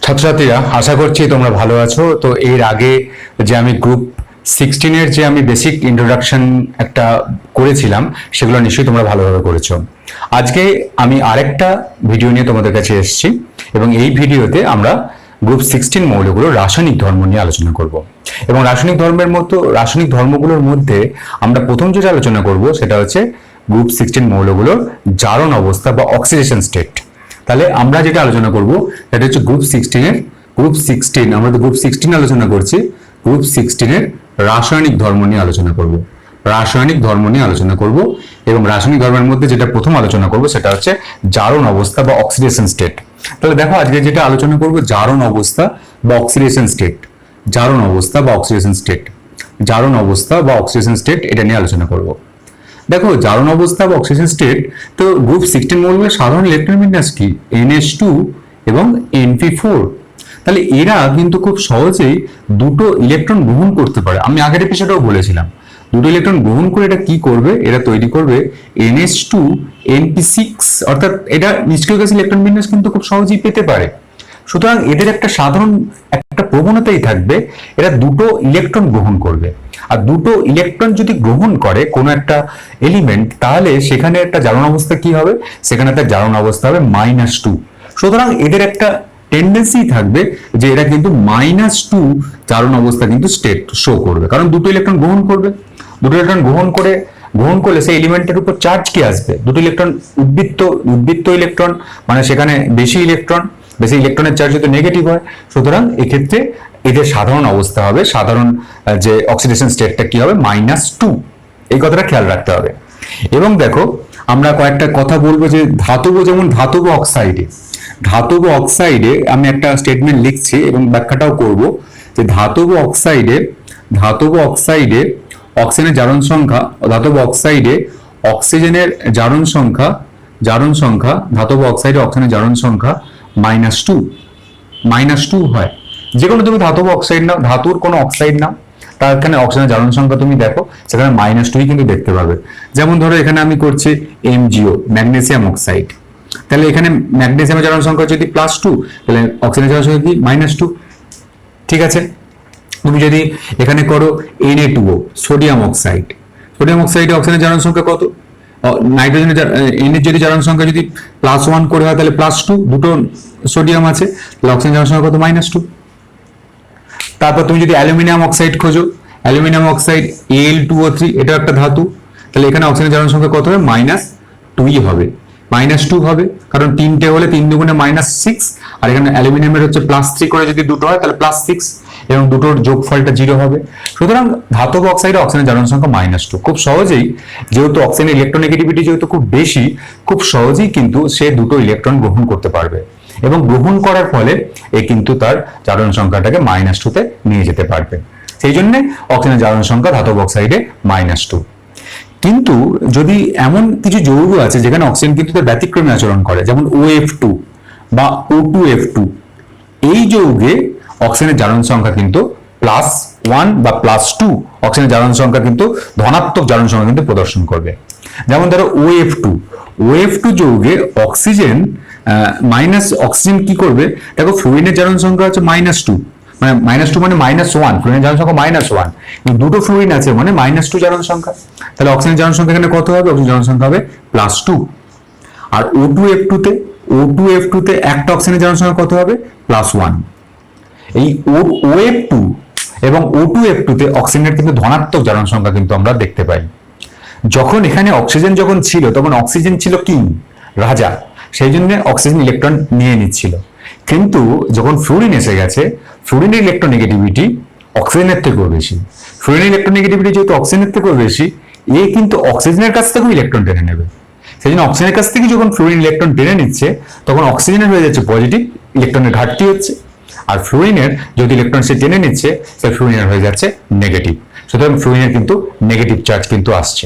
ছাত্রছাত্রীরা, আশা করছি তোমরা ভালো আছো। তো এর আগে যে আমি গ্রুপ 16 এর যে আমি বেসিক ইন্ট্রোডাকশন একটা করেছিলাম, সেগুলো নিশ্চয়ই তোমরা ভালোভাবে করেছো। আজকে আমি আরেকটা ভিডিও নিয়ে তোমাদের কাছে এসেছি এবং এই ভিডিওতে আমরা গ্রুপ 16 মৌলগুলো রাসায়নিক ধর্ম নিয়ে আলোচনা করব। এবং রাসায়নিক ধর্মগুলোর মধ্যে আমরা প্রথম যেটা আলোচনা করব সেটা হচ্ছে গ্রুপ 16 মৌলগুলোর জারণ অবস্থা বা অক্সিডেশন স্টেট। তাহলে আমরা যেটা আলোচনা করব সেটা হচ্ছে গ্রুপ 16 আমরা তো গ্রুপ 16 আলোচনা করছি, গ্রুপ 16 এর রাসায়নিক ধর্ম নিয়ে আলোচনা করব। এবং রাসায়নিক ধর্মের মধ্যে যেটা প্রথম আলোচনা করব সেটা হচ্ছে জারণ অবস্থা বা অক্সিডেশন স্টেট। তাহলে দেখো, আজকে যেটা আলোচনা করব জারণ অবস্থা বা অক্সিডেশন স্টেট। এটা নিয়ে আলোচনা করব। দেখো, জারণ অবস্থা বা অক্সিডেশন স্টেট, তো গ্রুপ 16 মৌলগুলোর সাধারণ ইলেকট্রন বিন্যাস কি? NH2 এবং Np4। তাহলে এরা কিন্তু খুব সহজেই দুটো ইলেকট্রন গ্রহণ করতে পারে। আমি আগের এপিসোডেও বলেছিলাম, দুটো ইলেকট্রন গ্রহণ করে এটা কি করবে, এরা তৈরি করবে NH2 Np6, অর্থাৎ এটা নিষ্ক্রিয় গ্যাস ইলেকট্রন বিন্যাস কিন্তু খুব সহজেই পেতে পারে। সুতরাং এদের একটা সাধারণ একটা প্রবণতাই থাকবে, এরা দুটো ইলেকট্রন গ্রহণ করবে। আর দুটো ইলেকট্রন যদি গ্রহণ করে কোনো একটা এলিমেন্ট, তাহলে সেখানে একটা জারণ অবস্থা কি হবে? সেখানে একটা জারণ অবস্থা হবে -2। সুতরাং এদের একটা টেন্ডেন্সি থাকবে যে এরা কিন্তু -2 জারণ অবস্থা কিন্তু স্টেট শো করবে, কারণ দুটো ইলেকট্রন গ্রহণ করবে। দুটো ইলেকট্রন গ্রহণ করলে সেই এলিমেন্টের উপর চার্জ কি আসবে? দুটো ইলেকট্রন উদ্বৃত্ত ইলেকট্রন, মানে সেখানে বেশি ইলেকট্রনের চার্জ যদি নেগেটিভ হয়, সুতরাং এক্ষেত্রে এদের সাধারণ অবস্থা হবে, সাধারণ যে অক্সিডেশন স্টেটটা কি হবে? -2। এই কথাটা খেয়াল রাখতে হবে। এবং দেখো, আমরা কয়েকটা কথা বলবো যে যেমন ধাতব অক্সাইডে আমি একটা স্টেটমেন্ট লিখছি এবং ব্যাখ্যাটাও করব যে ধাতব অক্সাইডে অক্সিজেনের জারণ সংখ্যা, অক্সিজেনের জারণ সংখ্যা ধাতব অক্সাইডে অক্সিজেনের জারণ সংখ্যা -2 হয়। যে কোনো তুমি ধাতব অক্সাইড নাও, ধাতুর কোনো অক্সাইড নাও, তার এখানে অক্সিজেনের জারণ সংখ্যা তুমি দেখো, সেখানে -2 কিন্তু দেখতে পাবে। যেমন ধরো, এখানে আমি করছি MgO, ম্যাগনেসিয়াম অক্সাইড। তাহলে এখানে ম্যাগনেসিয়ামের জারণ সংখ্যা যদি +2, তাহলে অক্সিজেনের জারণ সংখ্যা কি? -2। ঠিক আছে। তুমি যদি এখানে করো Na2O, সোডিয়াম অক্সাইডে অক্সিজেনের জারণ সংখ্যা কত? নাইট্রোজেনের এর যদি জারণ সংখ্যা যদি +1 করে হয়, তাহলে +2, দুটো সোডিয়াম আছে, তাহলে অক্সিজেন জারণ সংখ্যা কত? -2। তারপর তুমি যদি অ্যালুমিনিয়াম অক্সাইড খোঁজো, অ্যালুমিনিয়াম অক্সাইড Al2O3, এটা একটা ধাতু, তাহলে এখানে অক্সিজেন জারণ সংখ্যা কত হবে? -2 হবে। -2 হবে, কারণ 3টে হলে 3 দুগুণে -6, আর এখানে অ্যালুমিনিয়ামের হচ্ছে +3 করে যদি দুটো হয় তাহলে +6, এবং দুটোর যোগফলটা 0 হবে। সুতরাং ধাতব অক্সাইডে অক্সিজেনের জারণ সংখ্যা -2। খুব সহজেই, যেহেতু অক্সিজেনের ইলেকট্রোনেগেটিভিটি যেহেতু খুব বেশি, খুব সহজেই কিন্তু সে দুটো ইলেকট্রন গ্রহণ করতে পারবে, এবং গ্রহণ করার ফলে এ কিন্তু তার জারণ সংখ্যাটাকে -2 নিয়ে যেতে পারবে। সেই জন্য অক্সিজেনের জারণ সংখ্যা ধাতব অক্সাইডে -2। কিন্তু যদি এমন কিছু যৌগ আছে যেখানে অক্সিজেন কিন্তু তার ব্যতিক্রমী আচরণ করে, যেমন OF2 বা O2F2, এই যৌগে অক্সিজেনের জারণ সংখ্যা কিন্তু +1 বা +2, অক্সিজেনের জারণ সংখ্যা কিন্তু ধনাত্মক জারণ সংখ্যা কিন্তু প্রদর্শন করবে। যেমন ধরো OF2 যৌগে অক্সিজেন কি করবে? দেখো, ফ্লুরিনের জারণ সংখ্যা হচ্ছে -2, মানে -2 মানে -1, ফ্লুরিনের জারণ সংখ্যা -1, কিন্তু দুটো ফ্লুরিন আছে মানে -2 জারণ সংখ্যা। তাহলে অক্সিজেনের জারণ সংখ্যা এখানে কত হবে? অক্সিজেন জারণ সংখ্যা হবে +2। আর O2F2 তে একটা অক্সিজেনের জারণ সংখ্যা কত হবে? +1। এই OF2 এবং O2F2 তে অক্সিজেনের কিন্তু ধনাত্মক জারণ সংখ্যা কিন্তু আমরা দেখতে পাই। যখন এখানে অক্সিজেন ছিল, তখন অক্সিজেন ছিল কিং, রাজা, সেই জন্য অক্সিজেন ইলেকট্রন নিয়ে নিচ্ছিল। কিন্তু যখন ফ্লুরিন এসে গেছে, ফ্লুরিনের ইলেকট্রোনেগেটিভিটি অক্সিজেনের থেকেও বেশি। যেহেতু অক্সিজেনের থেকেও বেশি, এ কিন্তু অক্সিজেনের কাছ থেকেও ইলেকট্রন টেনে নেবে। সেই জন্য অক্সিজেনের কাছ থেকে যখন ফ্লুরিন ইলেকট্রন টেনে নিচ্ছে, তখন অক্সিজেনের হয়ে যাচ্ছে পজিটিভ, ইলেকট্রনের ঘাটতি হচ্ছে। আর ফ্লুরিনের যদি ইলেকট্রন সে টেনে নিচ্ছে, সে ফ্লুরিনের হয়ে যাচ্ছে নেগেটিভ। সুতরাং ফ্লুরিনের কিন্তু নেগেটিভ চার্জ কিন্তু আসছে,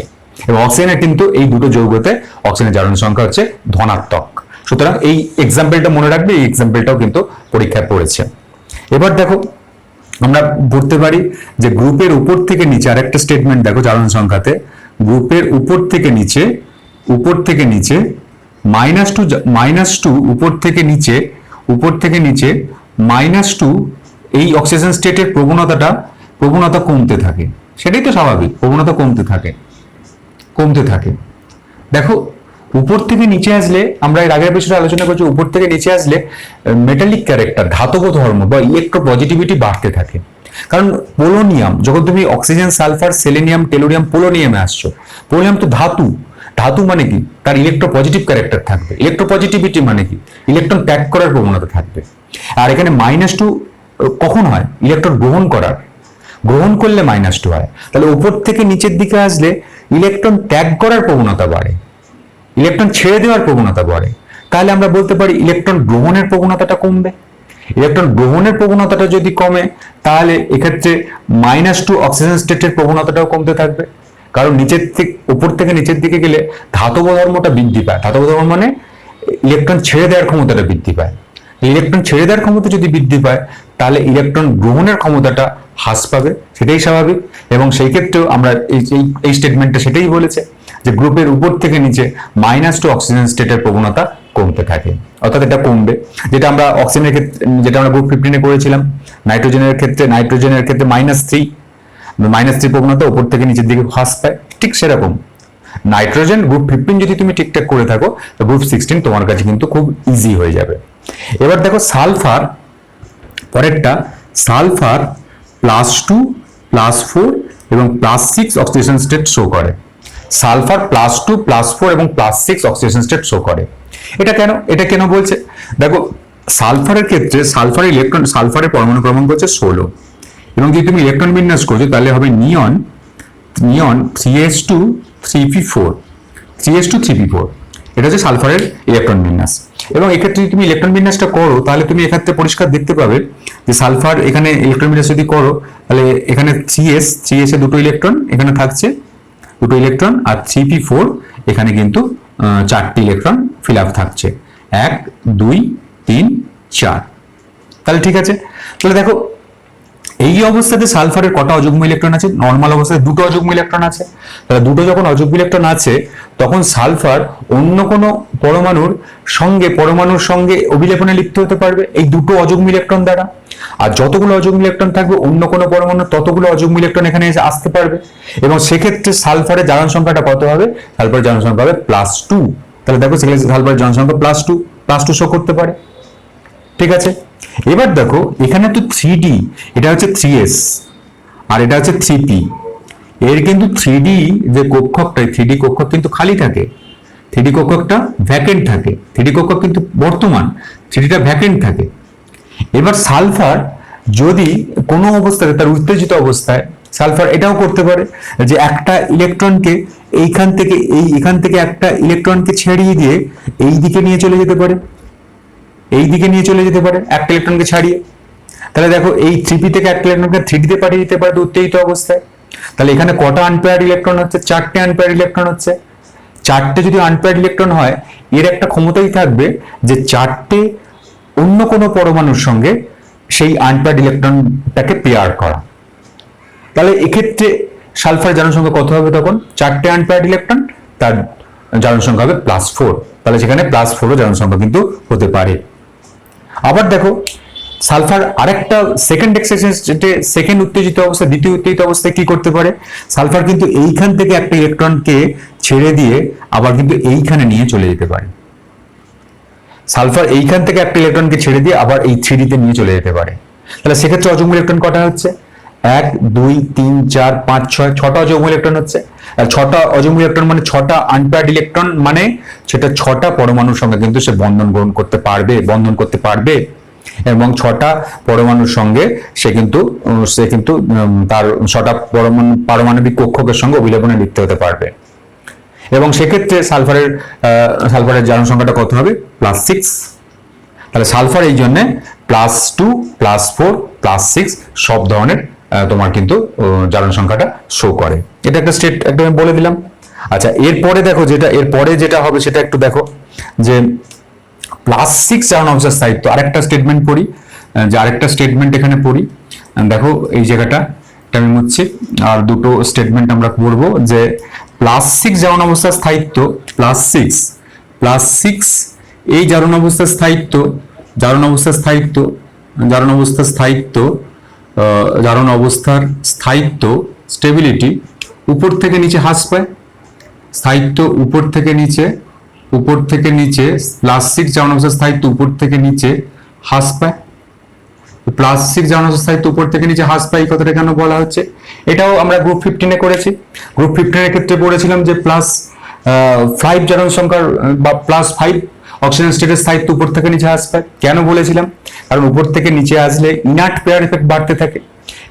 এবং অক্সিজেনের কিন্তু এই দুটো যৌগতে অক্সিজেনের জারণ সংখ্যা হচ্ছে ধনাত্মক। সুতরাং এই এক্সাম্পলটা মনে রাখবে, এই এক্সাম্পলটাও কিন্তু পরীক্ষায় পড়েছে। এবার দেখো, আমরা পড়তে পারি যে গ্রুপের উপর থেকে নিচে আরেকটা স্টেটমেন্ট দেখো জারণ সংখ্যাতে, গ্রুপের উপর থেকে নিচে -2 উপর থেকে নিচে -2 এই অক্সিজেশন স্টেটের প্রবণতা কমতে থাকে, সেটাই তো স্বাভাবিক, প্রবণতা কমতে থাকে। দেখো উপর থেকে নিচে আসলে, আমরা এর আগের বিষয়ে আলোচনা করছি, উপর থেকে নিচে আসলে মেটালিক ক্যারেক্টার, ধাতব ধর্ম বা ইলেকট্রোপজিটিভিটি বাড়তে থাকে। কারণ পোলোনিয়াম, যখন তুমি অক্সিজেন, সালফার, সেলেনিয়াম, টেলুরিয়াম, পোলোনিয়ামে আসছো, পোলোনিয়াম তো ধাতু মানে কি, তার ইলেকট্রোপজিটিভ ক্যারেক্টার থাকবে। ইলেকট্রোপজিটিভিটি মানে কি, ইলেকট্রন ত্যাগ করার প্রবণতা থাকবে। আর এখানে -2 কখন হয়, ইলেকট্রন গ্রহণ করলে -2 হয়। তাহলে উপর থেকে নিচের দিকে আসলে ইলেকট্রন ত্যাগ করার প্রবণতা বাড়ে, ইলেকট্রন ছেড়ে দেওয়ার প্রবণতা বাড়ে। তাহলে আমরা বলতে পারি ইলেকট্রন গ্রহণের প্রবণতাটা কমবে। ইলেকট্রন গ্রহণের প্রবণতাটা যদি কমে, তাহলে এক্ষেত্রে -2 অক্সিজেন স্টেটের প্রবণতাটাও কমতে থাকবে। কারণ উপর থেকে নিচের দিকে গেলে ধাতব ধর্মটা বৃদ্ধি পায়। ধাতব ধর্ম মানে ইলেকট্রন ছেড়ে দেওয়ার ক্ষমতাটা বৃদ্ধি পায়। ইলেকট্রন ছেড়ে দেওয়ার ক্ষমতা যদি বৃদ্ধি পায়, তাহলে ইলেকট্রন গ্রহণের ক্ষমতাটা হ্রাস পাবে, সেটাই স্বাভাবিক। এবং সেই ক্ষেত্রেও আমরা এই স্টেটমেন্টটা সেটাই বলেছে যে গ্রুপের উপর থেকে নিচে -2 অক্সিজেন স্টেটের প্রবণতা কমতে থাকে, অর্থাৎ এটা কমবে। যেটা আমরা অক্সিজেনের ক্ষেত্রে, যেটা আমরা গ্রুপ 15 করেছিলাম, নাইট্রোজেনের ক্ষেত্রে -3 প্রবণতা উপর থেকে নিচের দিকে হ্রাস পায়, ঠিক সেরকম নাইট্রোজেন গ্রুপ 15 যদি তুমি ঠিকঠাক করে থাকো, তো গ্রুপ 16 তোমার কাছে কিন্তু খুব ইজি হয়ে যাবে। এবার দেখো সালফার, পরেরটা, সালফার +2, +4 এবং +6 অক্সিডেশন স্টেট শো করে। সালফার +2, +4 এবং +6 অক্সিডেশন স্টেট শো করে। এটা কেন বলছে? দেখো সালফারের ক্ষেত্রে সালফারের পরমাণু ক্রমাঙ্ক হচ্ছে 16, এবং যদি তুমি ইলেকট্রন বিন্যাস করছো তাহলে হবে নিয়ন 3s2 3p4, 3s2 3p4। এটা হচ্ছে সালফারের ইলেকট্রন বিন্যাস। এবং এক্ষেত্রে যদি তুমি ইলেকট্রন বিন্যাসটা করো, তাহলে তুমি এক্ষেত্রে পরিষ্কার দেখতে পাবে যে সালফার, এখানে ইলেকট্রন বিন্যাস যদি করো, তাহলে এখানে 3s এ দুটো ইলেকট্রন এখানে থাকছে, দুটো ইলেকট্রন, আর 3p4 এখানে কিন্তু 4টি ইলেকট্রন ফিল আপ থাকছে, 1 2 3 4। তাহলে ঠিক আছে। তাহলে দেখো এই অবস্থাতে সালফারের কটা অযুগ্ম ইলেকট্রন আছে? নর্মাল অবস্থায় দুটো অযুগ্ম ইলেকট্রন আছে। তাহলে দুটো যখন অযুগ্ম ইলেকট্রন আছে, তখন সালফার অন্য কোনো পরমাণুর সঙ্গে অভিলেপনে লিপ্ত হতে পারবে এই দুটো অযুগ্ম ইলেকট্রন দ্বারা। আর যতগুলো অযুগ্ম ইলেকট্রন থাকবে, অন্য কোনো পরমাণু ততগুলো অযুগ্ম ইলেকট্রন এখানে এসে আসতে পারবে। এবং সেক্ষেত্রে সালফারের জারণ সংখ্যাটা কত হবে? সালফারের জারণ সংখ্যা হবে +2। তাহলে দেখো সেখানে সালফারের জারণ সংখ্যা +2 শো করতে পারে। ঠিক আছে। এবার দেখো এখানে তো 3D, এটা হচ্ছে 3s আর এটা হচ্ছে 3p। এর কিন্তু 3D যে কক্ষকটা, 3D কক্ষক কিন্তু খালি থাকে, 3D কক্ষকটা ভ্যাকেন্ট থাকে। 3D কক্ষক কিন্তু বর্তমান, 3Dটা ভ্যাকেন্ট থাকে। এবার সালফার যদি কোনো অবস্থায়, তার উত্তেজিত অবস্থায়, সালফার এটাও করতে পারে যে একটা ইলেকট্রনকে এখান থেকে একটা ইলেকট্রনকে ছেড়িয়ে দিয়ে এই দিকে নিয়ে চলে যেতে পারে, একটা ইলেকট্রনকে ছাড়িয়ে। তাহলে দেখো এই 3p থেকে একটা ইলেকট্রনকে 3d তে পাঠিয়ে দিতে পারে উত্তেজিত অবস্থায়। তাহলে এখানে কটা আনপেয়ার্ড ইলেকট্রন হচ্ছে? 4টে আনপেয়ার্ড ইলেকট্রন হচ্ছে। 4টে যদি আনপেয়ার্ড ইলেকট্রন হয়, এর একটা ক্ষমতাই থাকবে যে 4টে অন্য কোনো পরমাণুর সঙ্গে সেই আনপেয়ার্ড ইলেকট্রনটাকে পেয়ার করা। তাহলে এক্ষেত্রে সালফারের জারণ সংখ্যা কত হবে? তখন 4টে আনপেয়ার্ড ইলেকট্রন, তার জারণ সংখ্যা হবে +4। তাহলে সেখানে +4 জারণ সংখ্যা কিন্তু হতে পারে। আবার দেখো সালফার আরেকটা সেকেন্ড উত্তেজিত অবস্থায়, দ্বিতীয় উত্তেজিত অবস্থায় কি করতে পারে? সালফার কিন্তু এইখান থেকে একটা ইলেকট্রনকে ছেড়ে দিয়ে আবার কিন্তু এইখানে নিয়ে চলে যেতে পারে। সালফার এইখান থেকে একটা ইলেকট্রনকে ছেড়ে দিয়ে আবার এই 3d তে নিয়ে চলে যেতে পারে। তাহলে সেক্ষেত্রে অযুগ্ম ইলেকট্রন কটা হচ্ছে? 1 2 3 4 5 6, 6টা অযুগ্ম ইলেকট্রন হচ্ছে। আর 6টা অযুগ্ম ইলেকট্রন মানে 6টা আনপেয়ার্ড ইলেকট্রন, মানে সেটা 6টা পরমাণুর সঙ্গে কিন্তু সে বন্ধন করতে পারবে, এবং 6টা পরমাণুর সঙ্গে সে কিন্তু তার 6টা পারমাণবিক কক্ষকের সঙ্গে অভিলেপনে লিপ্ত হতে পারবে। এবং সেক্ষেত্রে সালফারের জারণ সংখ্যাটা কত হবে? +6। তাহলে সালফার এই জন্য +2 +4 +6 সব ধরনের তোমার কিন্তু জারণ সংখ্যাটা শো করে। এটা একটা স্টেট একদম বলে দিলাম। আচ্ছা, এরপরে দেখো যেটা হবে সেটা একটু দেখো, যে +6 জারণ অবস্থার স্থায়িত্ব। আরেকটা স্টেটমেন্ট পড়ি, এখানে পড়ি। দেখো এই জায়গাটা আমি মুছছি, আর দুটো স্টেটমেন্ট আমরা পড়বো। যে +6 জারণ অবস্থার স্থায়িত্ব, +6 এই জারণ অবস্থার স্থায়িত্ব জারণ অবস্থার স্থায়িত্ব, জারণ অবস্থার স্থায়িত্ব স্টেবিলিটি উপর থেকে নিচে হ্রাস পায়। স্থায়িত্ব উপর থেকে নিচে +6 জারণ অবস্থার স্থায়িত্ব উপর থেকে নিচে হ্রাস পায়। +6 জারণ অবস্থার স্থায়িত্ব উপর থেকে নিচে হ্রাস পায়, এই কথাটা কেন বলা হচ্ছে? এটাও আমরা গ্রুপ 15-এ করেছি। গ্রুপ 15-এর ক্ষেত্রে পড়েছিলাম যে +5 জারণ সংখ্যার বা +5 অক্সিজেন স্টেটের স্থায়িত্ব উপর থেকে নিচে হ্রাস পায়। কেন বলেছিলাম? কারণ উপর থেকে নিচে আসলে ইনার্ট পেয়ার এফেক্ট বাড়তে থাকে,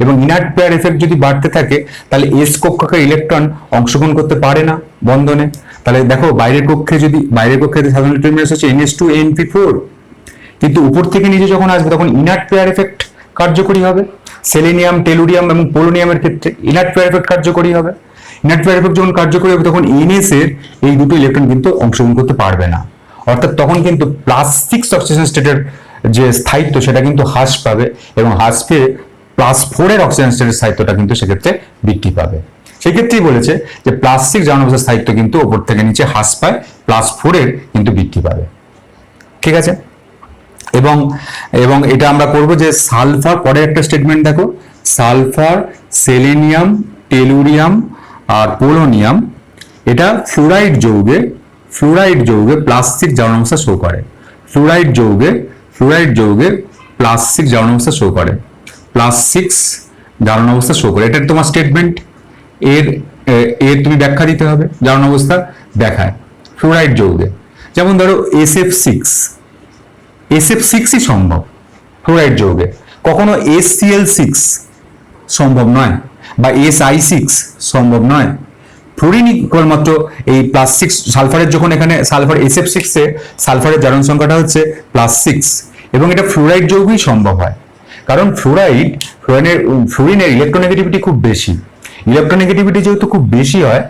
এবং ইনার্ট পেয়ার এফেক্ট যদি বাড়তে থাকে তাহলে এস কক্ষকে ইলেকট্রন অংশগ্রহণ করতে পারে না বন্ধনে। তাহলে দেখো বাইরের কক্ষে সাধারণ টার্মিনাস হচ্ছে NH2NP4, কিন্তু উপর থেকে নিচে যখন আসবে তখন ইনার্ট পেয়ার এফেক্ট কার্যকরী হবে। সেলেনিয়াম, টেলুরিয়াম এবং পোলোনিয়ামের ক্ষেত্রে ইনার্ট পেয়ার এফেক্ট কার্যকরী হবে। ইনার্ট পেয়ার এফেক্ট যখন কার্যকরী হবে তখন NS এর এই দুটো ইলেকট্রন কিন্তু অংশগ্রহণ করতে পারবে না, অর্থাৎ তখন কিন্তু +6 অক্সিজেন স্টেটের যে স্থায়িত্ব সেটা কিন্তু হ্রাস পাবে, এবং হ্রাস পেয়ে +4 এর অক্সিজেন স্টেটের স্থায়িত্বটা কিন্তু সেক্ষেত্রে বৃদ্ধি পাবে। সেক্ষেত্রেই বলেছে যে +6 জারণ অবস্থার স্থায়িত্ব কিন্তু উপর থেকে নিচে হ্রাস পায়, +4 এর কিন্তু বৃদ্ধি পাবে। ঠিক আছে, এবং এটা আমরা করব যে সালফার, পরের একটা স্টেটমেন্ট দেখো, সালফার, সেলেনিয়াম, টেলুরিয়াম আর পোলোনিয়াম এটা ফ্লুরাইড যৌগে +6 জারণ অবস্থা শো করে। ফ্লুরাইড যৌগে +6 জারণ অবস্থা শো করে, +6 জারণ অবস্থা শো করে। এটা তোমার স্টেটমেন্ট। এর তুমি ব্যাখ্যা দিতে হবে। জারণ অবস্থা দেখায় ফ্লুরাইড যৌগে, যেমন ধরো SF6ই সম্ভব ফ্লুরাইড যৌগে, কখনো HCl6 সম্ভব নয় বা SI6 সম্ভব নয়। ফ্লুরিন কেবলমাত্র এই +6 সালফারের, যখন এখানে সালফার SF6 এ সালফারের জারণ সংখ্যাটা হচ্ছে +6, এবং এটা ফ্লুরাইড যৌগেই সম্ভব হয়, কারণ ফ্লুরিনের ইলেকট্রোনেগেটিভিটি খুব বেশি। ইলেকট্রোনেগেটিভিটি যেহেতু খুব বেশি হয়,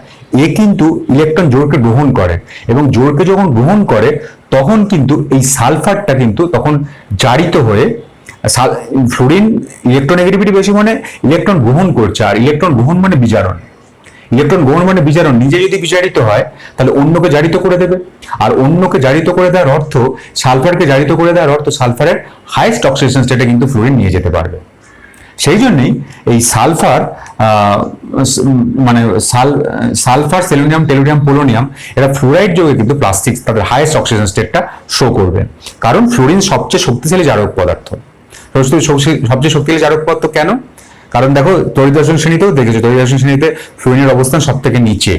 এ কিন্তু ইলেকট্রন জোরকে গ্রহণ করে, এবং জোরকে যখন গ্রহণ করে তখন কিন্তু এই সালফারটা কিন্তু তখন জারিত হয়ে, ফ্লুরিন ইলেকট্রোনেগেটিভিটি বেশি মানে ইলেকট্রন গ্রহণ করছে, আর ইলেকট্রন গ্রহণ মানে বিজারণ। নিজে যদি বিজারিত হয় তাহলে অন্যকে জারিত করে দেবে, আর অন্যকে জারিত করে দেওয়ার অর্থ, সালফারকে জারিত করে দেওয়ার অর্থ সালফারের হাইয়েস্ট অক্সিডেশন স্টেটে কিন্তু ফ্লুরিন নিয়ে যেতে পারবে। সেই জন্যই এই সালফার, সেলেনিয়াম, টেলুরিয়াম, পোলোনিয়াম এরা ফ্লুরাইড যৌগে কিন্তু +6 তাদের হাইয়েস্ট অক্সিজেন স্টেটটা শো করবে, কারণ ফ্লুরিন সবচেয়ে শক্তিশালী জারক পদার্থ। সবচেয়ে শক্তিশালী জারক পদার্থ কেন? কারণ দেখো তড়িৎ-দর্শন শ্রেণীতেও দেখেছো, তড়িৎ-দর্শন শ্রেণীতে ফ্লুরিনের অবস্থান সব থেকে নিচে।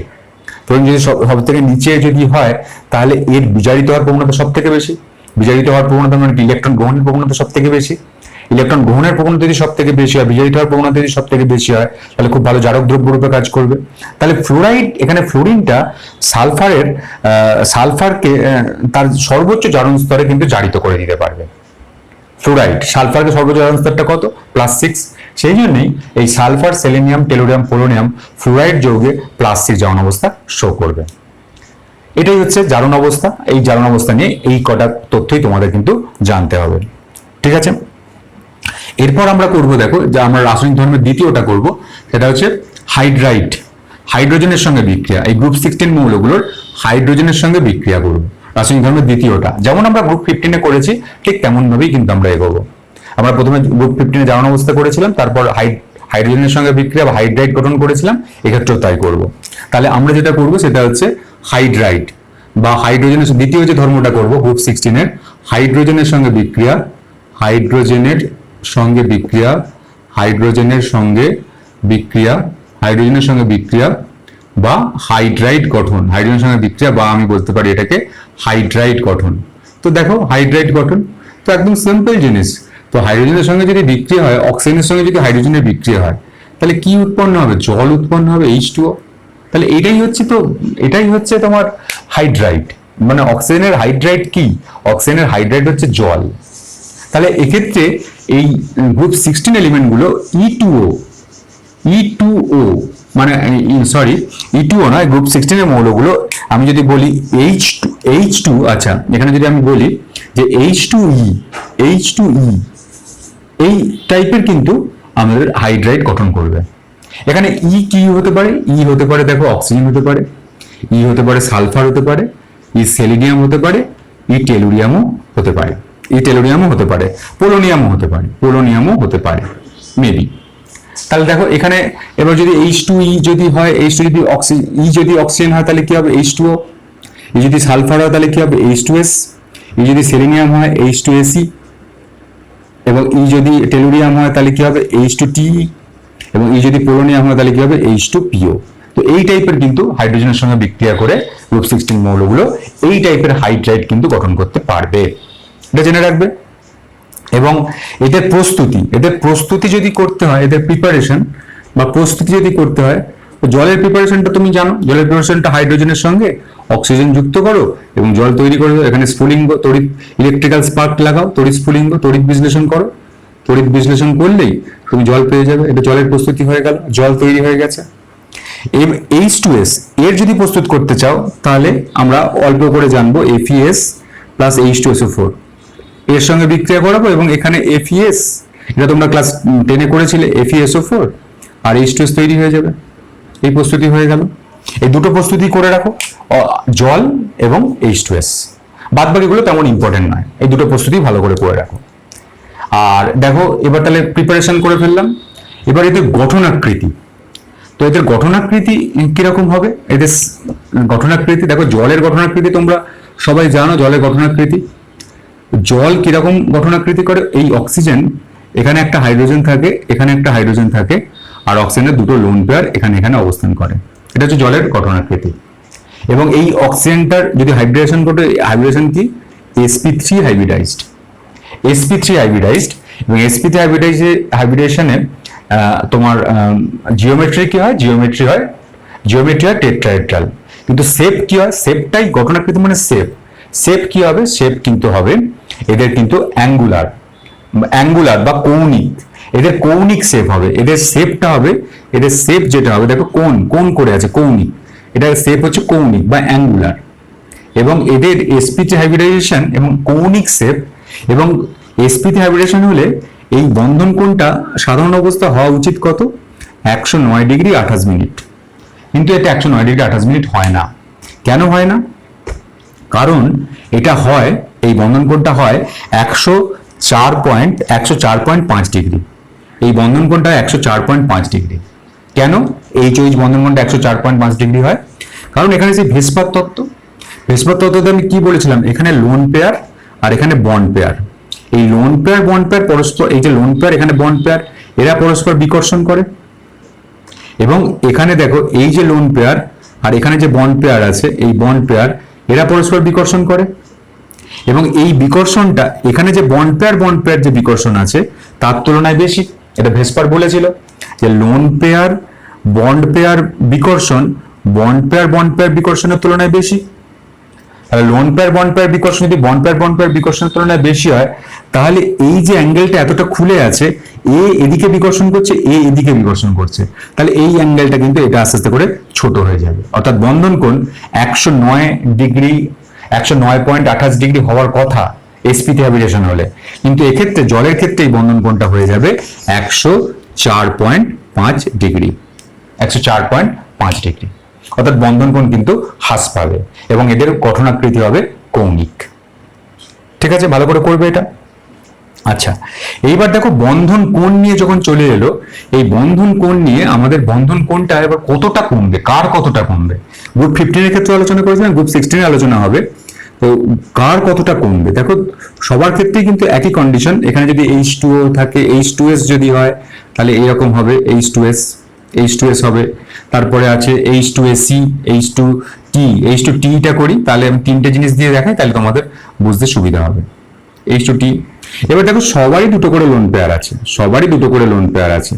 ফ্লুরিন যদি সব থেকে নিচে যদি হয় তাহলে এর বিজারিত হওয়ার প্রবণতা সব থেকে বেশি। বিজারিত হওয়ার প্রবণতা মানে ইলেকট্রন গ্রহণের প্রবণতা সব থেকে বেশি। ইলেকট্রন গ্রহণের প্রবণতা যদি সব থেকে বেশি হয়, বিজারিত হওয়ার প্রবণতা যদি সব থেকে বেশি হয়, তাহলে খুব ভালো জারক দ্রব্য রূপে কাজ করবে। তাহলে এখানে ফ্লুরিনটা সালফারকে তার সর্বোচ্চ জারণ স্তরে কিন্তু জারিত করে দিতে পারবে। সালফারকে সর্বোচ্চ জারণ স্তরটা কত? +6। সেই জন্যই এই sulphur, selenium, tellurium, polonium fluoride যৌগে +6 জারণ অবস্থা শো করবে। এটাই হচ্ছে জারণ অবস্থা। এই জারণ অবস্থা নিয়ে এই কটা তথ্যই তোমাদের কিন্তু জানতে হবে। ঠিক আছে, এরপর আমরা করব, দেখো যে আমরা রাসায়নিক ধর্মের দ্বিতীয়টা করব, সেটা হচ্ছে হাইড্রাইট, হাইড্রোজেনের সঙ্গে বিক্রিয়া। এই গ্রুপ 16 মৌলগুলোর হাইড্রোজেনের সঙ্গে বিক্রিয়া করব, রাসায়নিক ধর্মের দ্বিতীয়টা। যেমন আমরা গ্রুপ 15-এ করেছি ঠিক তেমন ভাবেই কিন্তু আমরা এগোবো। আমরা প্রথমে গ্রুপ 15-এ জারণ অবস্থা করেছিলাম, তারপর হাইড্রোজেনের সঙ্গে বিক্রিয়া বা হাইড্রাইট গঠন করেছিলাম, এক্ষেত্রেও তাই করব। তাহলে আমরা যেটা করব সেটা হচ্ছে হাইড্রাইট বা হাইড্রোজেনের দ্বিতীয় যে ধর্মটা করব গ্রুপ 16-এর, হাইড্রোজেনের সঙ্গে বিক্রিয়া বা হাইড্রাইট গঠন, হাইড্রোজেনের সঙ্গে বিক্রিয়া বা আমি বলতে পারি এটাকে হাইড্রাইট গঠন। তো দেখো হাইড্রাইট গঠন তো একদম সিম্পল জিনিস। তো হাইড্রোজেনের সঙ্গে যদি বিক্রিয়া হয়, অক্সিজেনের সঙ্গে যদি হাইড্রোজেনের বিক্রিয়া হয়, তাহলে কি উৎপন্ন হবে? জল উৎপন্ন হবে, H2O। তাহলে এটাই হচ্ছে তোমার হাইড্রাইট। মানে অক্সিজেনের হাইড্রাইট কি? অক্সিজেনের হাইড্রাইট হচ্ছে জল। তাহলে এক্ষেত্রে এই গ্রুপ 16 এলিমেন্টগুলো E2O মানে E2O নয়, গ্রুপ 16 এর মৌলগুলো আমি যদি বলি H2, আচ্ছা এখানে যদি আমি বলি যে H2E এই টাইপের কিন্তু আমাদের হাইড্রাইট গঠন করবে। এখানে ই কি হতে পারে? ই হতে পারে, দেখো অক্সিজেন হতে পারে, ই হতে পারে সালফার হতে পারে, ই সেলেনিয়াম হতে পারে, ই টেলুরিয়ামও হতে পারে। এই টেলোনিয়ামও হতে পারে, পোলোনিয়ামও হতে পারে, পোলোনিয়ামও হতে পারে মেবি। তাহলে দেখো এখানে এবার যদি H2E যদি হয়, H2 যদি যদি অক্সিজেন হয় তাহলে কি হবে H2O, যদি সালফার হয় তাহলে কি হবে H2S, যদি সেলেনিয়াম হয় H2Se, এবং যদি টেলুরিয়াম হয় তাহলে কি হবে H2TE, এবং যদি পোলোনিয়াম হয় তাহলে কি হবে H2PO। তো এই টাইপের কিন্তু হাইড্রোজেনের সঙ্গে বিক্রিয়া করে গ্রুপ 16 মৌলগুলো এই টাইপের হাইড্রাইড কিন্তু গঠন করতে পারবে, এটা জেনে রাখবে। এবং এদের প্রস্তুতি যদি করতে হয়, এদের প্রিপারেশন বা প্রস্তুতি যদি করতে হয়, জলের প্রিপারেশনটা তুমি জানো, জলের প্রিপারেশনটা হাইড্রোজেনের সঙ্গে অক্সিজেন যুক্ত করো এবং জল তৈরি করে দাও, এখানে স্ফুলিঙ্গ তড়িৎ ইলেকট্রিক্যাল স্পার্ক লাগাও, তড়িৎ স্ফুলিঙ্গ তড়িৎ বিশ্লেষণ করো, তড়িৎ বিশ্লেষণ করলেই তুমি জল পেয়ে যাবে, এটা জলের প্রস্তুতি হয়ে গেল, জল তৈরি হয়ে গেছে। H2S এর যদি প্রস্তুত করতে চাও তাহলে আমরা অল্প করে জানবো FeS প্লাস H2SO4 এর সঙ্গে বিক্রিয়া করাবো, এবং এখানে FeS, এটা তোমরা ক্লাস 10-এ করেছিলে, FeSO4 আর H2S তৈরি হয়ে যাবে, এই প্রস্তুতি হয়ে গেল। এই দুটো প্রস্তুতি করে রাখো, জল এবং H2S, বাদ বাকিগুলো তেমন ইম্পর্টেন্ট নয়, এই দুটো প্রস্তুতি ভালো করে রাখো। আর দেখো এবার তাহলে প্রিপারেশন করে ফেললাম, এবার এদের গঠনাকৃতি। তো এদের গঠনাকৃতি কিরকম হবে, এদের গঠনাকৃতি দেখো, জলের গঠনাকৃতি তোমরা সবাই জানো, জলের গঠনাকৃতি, জল কিরকম গঠনাকৃতি করে, এই অক্সিজেন এখানে একটা হাইড্রোজেন থাকে, এখানে একটা হাইড্রোজেন থাকে, আর অক্সিজেনের দুটো লোন পেয়ার এখানে এখানে অবস্থান করে, এটা হচ্ছে জলের গঠনাকৃতি। এবং এই অক্সিজেনটার যদি হাইব্রিডেশন করে, হাইব্রিডেশন কি sp3 হাইব্রিডাইজড, sp3 হাইব্রিডাইজড, এবং sp3 হাইব্রিডেশনে তোমার জিওমেট্রি কি হয়, জিওমেট্রি হয় টেট্রাহেড্রাল, কিন্তু শেপ কি হয়, শেপটাই গঠনাকৃতি মানে শেপ কি হবে, শেপ কিন্তু হবে এদের কিন্তু অ্যাঙ্গুলার বা কৌণিক, এদের কৌণিক শেপ হবে, এদের শেপটা হবে, এদের শেপ যেটা হবে দেখো কোণ করে আছে, কৌণিক, এটার শেপ হচ্ছে কৌণিক বা অ্যাঙ্গুলার। এবং এদের sp3 হাইব্রিডাইজেশন এবং কৌণিক শেপ, এবং sp3 হাইব্রিডাইজেশন হলে এই বন্ধন কোণটা সাধারণ অবস্থা হওয়া উচিত কত, 109 ডিগ্রি 28 মিনিট, কিন্তু এটা 109 ডিগ্রি 28 মিনিট হয় না। কেন হয় না? কারণ এটা হয়, এই বন্ধন কোণটা হয় 104.5 ডিগ্রি, এই বন্ধন কোণটা 104.5 ডিগ্রি। কেন HOH বন্ধন কোণটা 104.5 ডিগ্রি হয়? কারণ এখানে যে ভেসপার তত্ত্বতে আমি কি বলেছিলাম, এখানে লোন পেয়ার আর এখানে বন্ড পেয়ার, এই লোন পেয়ার বন্ড পেয়ার পরস্পর, এই যে লোন পেয়ার এখানে বন্ড পেয়ার, এরা পরস্পর বিকর্ষণ করে। এবং এখানে দেখো এই যে লোন পেয়ার আর এখানে যে বন্ড পেয়ার আছে, এই বন্ড পেয়ার এরা পরস্পর বিকর্ষণ করে, এবং এই বিকর্ষণটা এখানে যে বন্ড পেয়ার যে বিকর্ষণ আছে তার তুলনায় বেশি। এটা ভেসপার বলেছিল যে লোন পেয়ার বন্ড পেয়ার বিকর্ষণ বন্ড পেয়ার বিকর্ষণের তুলনায় বেশি। তাহলে লোন পেয়ার বন্ড পেয়ার বিকর্ষণ যদি বন্ড পেয়ার বিকর্ষণের তুলনায় বেশি হয়, তাহলে এই যে অ্যাঙ্গেলটা এতটা খুলে আছে, এ এদিকে বিকর্ষণ করছে, এ এদিকে বিকর্ষণ করছে, তাহলে এই অ্যাঙ্গেলটা কিন্তু এটা আস্তে আস্তে করে ছোট হয়ে যাবে। অর্থাৎ বন্ধন কোণ 109.28 ডিগ্রি হওয়ার কথা sp3 হাইব্রিডেশন হলে, কিন্তু এক্ষেত্রে জলের ক্ষেত্রে এই বন্ধন কোণটা হয়ে যাবে 104.5 ডিগ্রি, 104.5 ডিগ্রি। অর্থাৎ বন্ধন কোণ কিন্তু হ্রাস পাবে এবং এদের গঠনাকৃতি হবে কৌণিক। ঠিক আছে, ভালো করে করবে এটা। আচ্ছা, এইবার দেখো বন্ধন কোণ নিয়ে যখন চলে এলো, এই বন্ধন কোণ নিয়ে আমাদের বন্ধন কোণটা এবার কতটা কমবে, কার কতটা কমবে, গ্রুপ 15 এর ক্ষেত্রে আলোচনা করেছিলাম, গ্রুপ 16 এর আলোচনা হবে। তো কার কতটা কমবে, দেখো সবার ক্ষেত্রেই কিন্তু একই কন্ডিশন, এখানে যদি H2O থাকে, H2S যদি হয় তাহলে এরকম হবে, H2S হবে, তারপরে আছে H2AC, H2T টা করি, তাহলে আমি তিনটে জিনিস দিয়ে দেখাই, তাহলে তোমাদের বুঝতে সুবিধা হবে। H2T, এবার দেখো সবারই দুটো করে লোন পেয়ার আছে,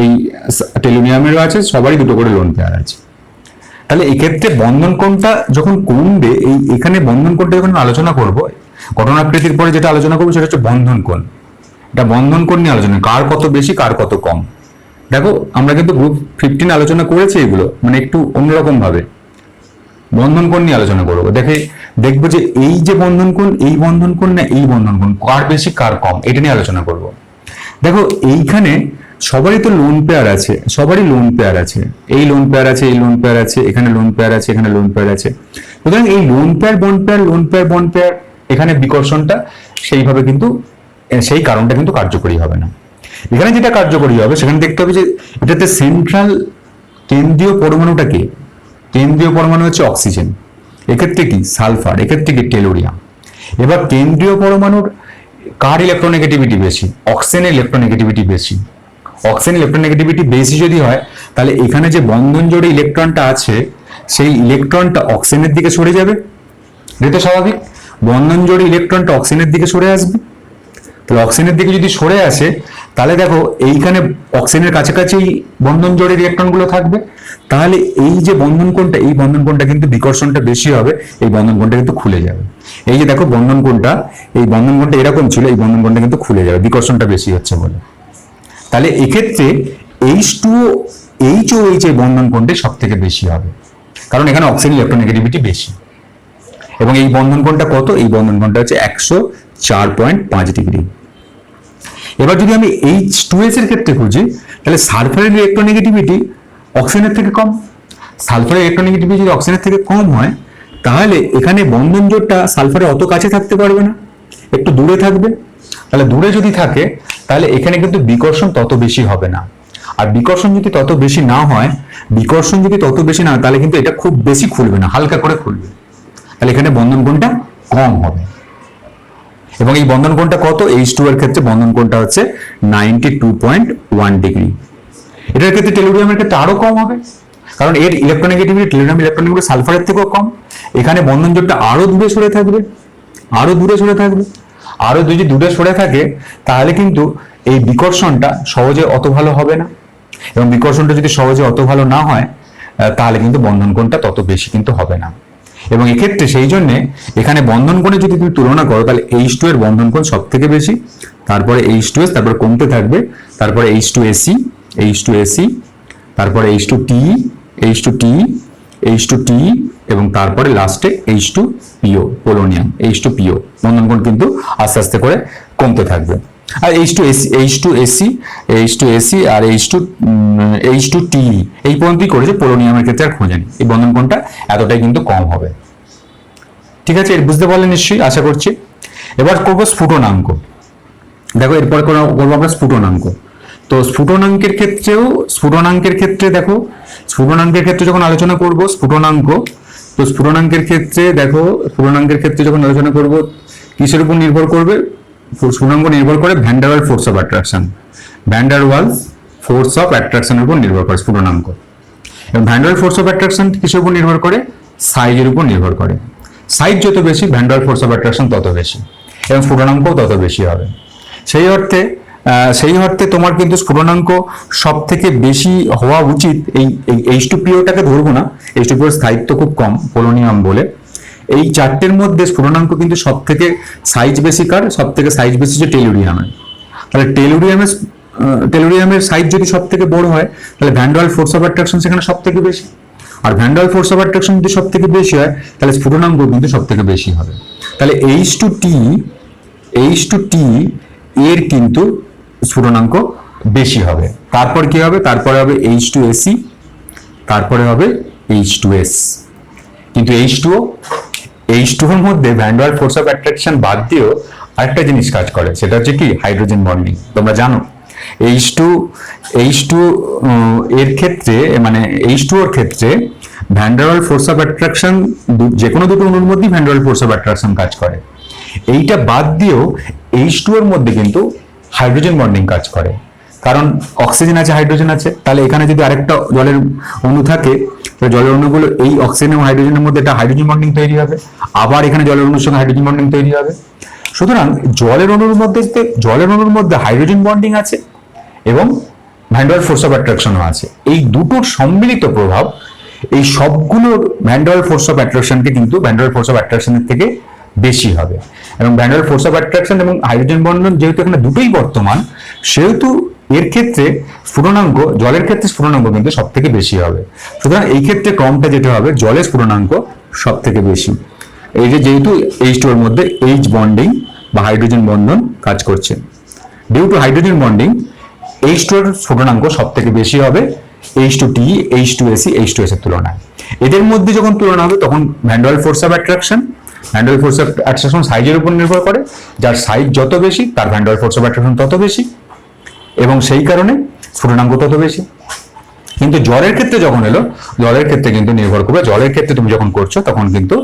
এই টেলুনিয়ামেরও আছে, সবারই দুটো করে লোন পেয়ার আছে। তাহলে এই ক্ষেত্রে বন্ধন কোণটা যখন কমবে, এই এখানে বন্ধন কোণটা যখন আলোচনা করব, ঘটনাকৃতির পরে যেটা আলোচনা করবো সেটা হচ্ছে বন্ধন কোণ। এটা বন্ধন কোণ নিয়ে আলোচনা, কার কত বেশি কার কত কম। দেখো আমরা কিন্তু গ্রুপ 15 আলোচনা করেছি এগুলো, মানে একটু অন্যরকম ভাবে বন্ধন কোণ নিয়ে আলোচনা করবো। দেখবো যে এই যে বন্ধন কোণ, এই বন্ধন কোণ না এই বন্ধন কোণ, কার বেশি কার কম, এটা নিয়ে আলোচনা করব। দেখো এইখানে সবারই তো লোন পেয়ার আছে, সবারই লোন পেয়ার আছে, এই লোন পেয়ার আছে, এই লোন পেয়ার আছে, এখানে লোন পেয়ার আছে, এখানে লোন পেয়ার আছে। সুতরাং এই লোন পেয়ার বন্ড পেয়ার এখানে বিকর্ষণটা সেইভাবে কিন্তু সেই কারণটা কিন্তু কার্যকরী হবে না। এখানে যেটা কার্যকরী হবে সেখানে দেখতে হবে যে এটাতে সেন্ট্রাল কেন্দ্রীয় পরমাণুটা কি, কেন্দ্রীয় পরমাণু হচ্ছে অক্সিজেন, এক্ষেত্রে কি সালফার, এক্ষেত্রে কি টেলুরিয়াম। এবার কেন্দ্রীয় পরমাণুর কার ইলেকট্রোনেগেটিভিটি বেশি, অক্সিজেনের ইলেকট্রোনেগেটিভিটি বেশি। অক্সিজেন ইলেকট্রোনেগেটিভিটি বেশি যদি হয় তাহলে এখানে যে বন্ধন জোড়ে ইলেকট্রনটা আছে সেই ইলেকট্রনটা অক্সিজেনের দিকে সরে যাবে, এটা তো স্বাভাবিক। বন্ধন জোড়ে ইলেকট্রনটা অক্সিজেনের দিকে সরে আসবে, তাহলে অক্সিজেনের দিকে যদি সরে আসে তাহলে দেখো এইখানে অক্সিজেনের কাছাকাছি বন্ধন জোড়ের ইলেকট্রনগুলো থাকবে, তাহলে এই যে বন্ধন কোণটা, এই বন্ধন কোণটা কিন্তু বিকর্ষণটা বেশি হবে, এই বন্ধন কোণটা কিন্তু খুলে যাবে। এই যে দেখো বন্ধন কোণটা, এই বন্ধন কোণটা এরকম ছিল, এই বন্ধন কোণটা কিন্তু খুলে যাবে, বিকর্ষণটা বেশি হচ্ছে বলে। তাহলে এক্ষেত্রে H2OH এর বন্ধন কোণটা সব থেকে বেশি হবে, কারণ এখানে অক্সিজেন ইলেকট্রোনেগেটিভিটি বেশি। এবং এই বন্ধন কোণটা কত, এই বন্ধন কোণটা হচ্ছে 104.5 ডিগ্রি। এবার যদি আমি H2S এর ক্ষেত্রে খুঁজি তাহলে সালফারের ইলেকট্রোনেগেটিভিটি অক্সিজেনের থেকে কম। সালফারের ইলেকট্রোনেগেটিভিটি যদি অক্সিজেনের থেকে কম হয় তাহলে এখানে বন্ধন জোড়টা সালফারের অত কাছে থাকতে পারবে না, একটু দূরে থাকবে। তাহলে দূরে যদি থাকে তাহলে এখানে কিন্তু বিকর্ষণ তত বেশি হবে না। আর বিকর্ষণ যদি তত বেশি না হয়, বিকর্ষণ যদি তত বেশি না হয় তাহলে কিন্তু এটা খুব বেশি খুলবে না, হালকা করে খুলবে, তাহলে এখানে বন্ধন কোণটা কম হবে। এবং এই বন্ধন কোণটা কত, H2 এর ক্ষেত্রে বন্ধন কোণটা হচ্ছে 92.1 ডিগ্রি। এটার ক্ষেত্রে টেলুরিয়ামের ক্ষেত্রে আরো কম হবে, কারণ এর ইলেকট্রোনেগেটিভিটি, টেলুরিয়াম ইলেকট্রোনেগেটিভিটি সালফারের থেকেও কম। এখানে বন্ধন জোড়টা আরো দূরে সরে থাকবে, আরো দূরে সরে থাকবে। আরো যদি দূরে সরে থাকে তাহলে কিন্তু এই বিকর্ষণটা সহজে অত ভালো হবে না, এবং বিকর্ষণটা যদি সহজে অত ভালো না হয় তাহলে কিন্তু বন্ধন কোণটা তত বেশি কিন্তু হবে না। এবং এক্ষেত্রে সেই জন্য এখানে বন্ধন কোণে যদি তুমি তুলনা করো তাহলে H2 এর বন্ধন কোণ সব থেকে বেশি, তারপরে H2S, তারপরে কমতে থাকবে, তারপরে H2SE, H2SE, তারপরে H2TE, H2TE, H2TE, এবং তারপরে লাস্টে H2PO, পোলোনিয়াম, H2PO বন্ধন কোণ কিন্তু আস্তে আস্তে করে কমতে থাকবে। আর H2SE আর H2TE এই পর্যন্তই করেছে, পোলোনিয়ামের ক্ষেত্রে আর খোঁজেনি। এই বন্ধন কোণটা এতটাই কিন্তু কম হবে। ঠিক আছে, এর বুঝতে পারলে নিশ্চয়ই, আশা করছি। এবার করবো স্ফুটনাঙ্ক। দেখো এরপরে করবো আমরা স্ফুটনাঙ্ক। তো স্ফুটনাঙ্কের ক্ষেত্রে দেখো, স্ফুটনাঙ্কের ক্ষেত্রে যখন আলোচনা করব স্ফুটনাঙ্ক, তো স্ফুটনাঙ্কের ক্ষেত্রে দেখো, স্ফুটনাঙ্কের ক্ষেত্রে যখন আলোচনা করব কিসের উপর নির্ভর করবে, স্ফুটনাঙ্ক নির্ভর করে van der Waals force of attraction, van der Waals force of অ্যাট্রাকশনের উপর নির্ভর করে স্ফুটনাঙ্ক। এবং van der Waals force of attraction কিসের উপর নির্ভর করে, সাইজের উপর নির্ভর করে। সাইজ যত বেশি van der Waals force of attraction তত বেশি, এবং স্ফুটনাঙ্কও তত বেশি হবে। সেই অর্থে তোমার কিন্তু স্ফুটনাঙ্ক সব থেকে বেশি হওয়া উচিত। এই H2POটাকে ধরবো না, H2PO এর স্থায়িত্ব খুব কম, পোলোনিয়াম বলে। এই চারটের মধ্যে স্ফুটনাঙ্ক কিন্তু সব থেকে সাইজ বেশি কার, সব থেকে সাইজ বেশি যে টেলুরিয়ামের। তাহলে টেলুরিয়ামের সাইজ যদি সব থেকে বড় হয় তাহলে van der Waals force of attraction সেখানে সব থেকে বেশি। আর van der Waals force of attraction যদি সব থেকে বেশি হয় তাহলে স্ফুটনাঙ্ক কিন্তু সব থেকে বেশি হবে। তাহলে H2TE এর কিন্তু স্ফুটনাঙ্ক বেশি হবে। তারপর কি হবে, তারপরে হবে H2SE, তারপরে হবে H2S। কিন্তু H2 এর মধ্যে van der Waals force of attraction বাদ দিয়েও আরেকটা জিনিস কাজ করে, সেটা হচ্ছে কি হাইড্রোজেন বন্ডিং। তোমরা জানো H2 এর ক্ষেত্রে, মানে H2 এর ক্ষেত্রে van der Waals force of attraction যে কোনো দুটো অণুর মধ্যেই van der Waals force of attraction কাজ করে। এইটা বাদ দিয়েও H2 এর মধ্যে কিন্তু হাইড্রোজেন বন্ডিং কাজ করে, কারণ অক্সিজেন আছে, হাইড্রোজেন আছে। তাহলে এখানে যদি আরেকটা জলের অণু থাকে, জলের অণুগুলো এই অক্সিজেন এবং হাইড্রোজেনের মধ্যে একটা হাইড্রোজেন বন্ডিং তৈরি হবে, আবার এখানে জলের অণুর সঙ্গে হাইড্রোজেন বন্ডিং তৈরি হবে। সুতরাং জলের অণুর মধ্যে হাইড্রোজেন বন্ডিং আছে এবং van der Waals force of অ্যাট্রাকশনও আছে। এই দুটোর সম্মিলিত প্রভাব এই সবগুলোর van der Waals force of অ্যাট্রাকশনকে কিন্তু van der Waals force of অ্যাট্রাকশনের থেকে বেশি হবে। এবং van der Waals force of attraction এবং হাইড্রোজেন বন্ডন যেহেতু এখানে দুটোই বর্তমান, সেহেতু এর ক্ষেত্রে স্ফুটনাঙ্ক, জলের ক্ষেত্রে স্ফুটনাঙ্ক কিন্তু সব থেকে বেশি হবে। সুতরাং এই ক্ষেত্রে ক্রমটা যেটা হবে, জলের স্ফুটনাঙ্ক সব থেকে বেশি। এই যে যেহেতু H2 এর মধ্যে H বন্ডিং বা হাইড্রোজেন বন্ধন কাজ করছে, due to hydrogen bonding H2 এর স্ফুটনাঙ্ক সব থেকে বেশি হবে H2TE, H2SE, H2S এর তুলনায়। এদের মধ্যে যখন তুলনা হবে তখন van der Waals force of attraction van der force of attraction সাইজের উপর নির্ভর করে, যার সাইজ যত বেশি তার van der force of attraction তত বেশি, এবং সেই কারণে স্ফুটনাঙ্ক তত বেশি। কিন্তু জলের ক্ষেত্রে যখন এলো, জলের ক্ষেত্রে কিন্তু নির্ভর করবে, জলের ক্ষেত্রে তুমি যখন করছো তখন কিন্তু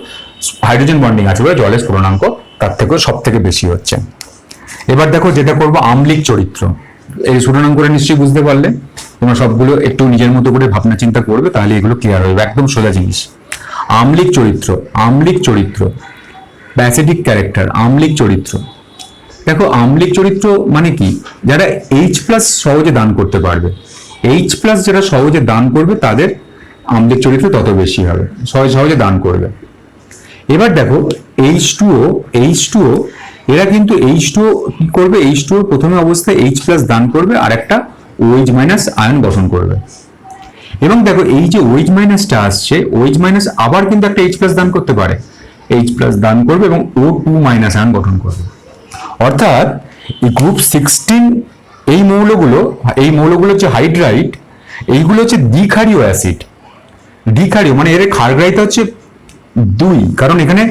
হাইড্রোজেন বন্ডিং আছে বলে জলের স্ফুটনাঙ্ক তার থেকেও সব থেকে বেশি হচ্ছে। এবার দেখো যেটা করবো আম্লিক চরিত্র, এই স্ফুটনাঙ্কটা নিশ্চয়ই বুঝতে পারলে, তোমরা সবগুলো একটু নিজের মতো করে ভাবনা চিন্তা করবে, তাহলে এগুলো ক্লিয়ার হবে, একদম সোজা জিনিস। আম্লিক চরিত্র, আম্লিক চরিত্র, অ্যাসিডিক ক্যারেক্টার, আম্লিক চরিত্র। দেখো আম্লিক চরিত্র মানে কি, যারা H+ সহজে দান করতে পারবে, H+ যারা সহজে দান করবে তাদের আম্লিক চরিত্র তত বেশি হবে, সহজে দান করবে। এবার দেখো H2O এরা কিন্তু H2O কি করবে, H2O প্রথমে অবস্থায় H+ দান করবে আর একটা OH- আয়ন গঠন করবে। এবং দেখো এই যে OH- আসছে, OH- আবার কিন্তু একটা H+ দান করতে পারে, H+ দান করবে এবং O2- আয়ন গঠন করবে। অর্থাৎ এই গ্রুপ 16 এই মৌলগুলো হচ্ছে হাইড্রাইড, এইগুলো হচ্ছে দ্বিক্ষারীয় অ্যাসিড, দ্বিক্ষারীয় মানে এর ক্ষারগ্রাহিতা হচ্ছে 2, কারণ এখানে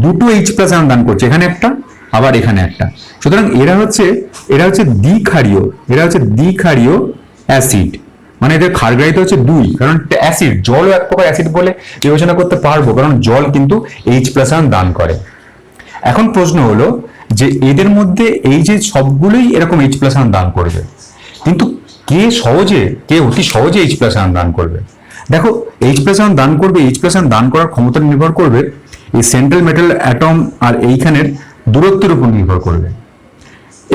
দুটো H+ আয়ন দান করছে, এখানে একটা আবার এখানে একটা, সুতরাং এরা হচ্ছে দ্বিক্ষারীয় অ্যাসিড, মানে এদের ক্ষারগ্রাহিতা হচ্ছে 2, কারণ অ্যাসিড, জলও এক প্রকার অ্যাসিড বলে বিবেচনা করতে পারবো, কারণ জল কিন্তু H+ আয়ন দান করে। এখন প্রশ্ন হলো যে এদের মধ্যে এই যে সবগুলোই এরকম H+ আয়ন দান করবে, কিন্তু কে অতি সহজে H+ আয়ন দান করবে? দেখো H+ আয়ন দান করবে, H+ আয়ন দান করার ক্ষমতা নির্ভর করবে এই সেন্ট্রাল মেটাল অ্যাটম আর এইখানের দূরত্বের উপর নির্ভর করবে।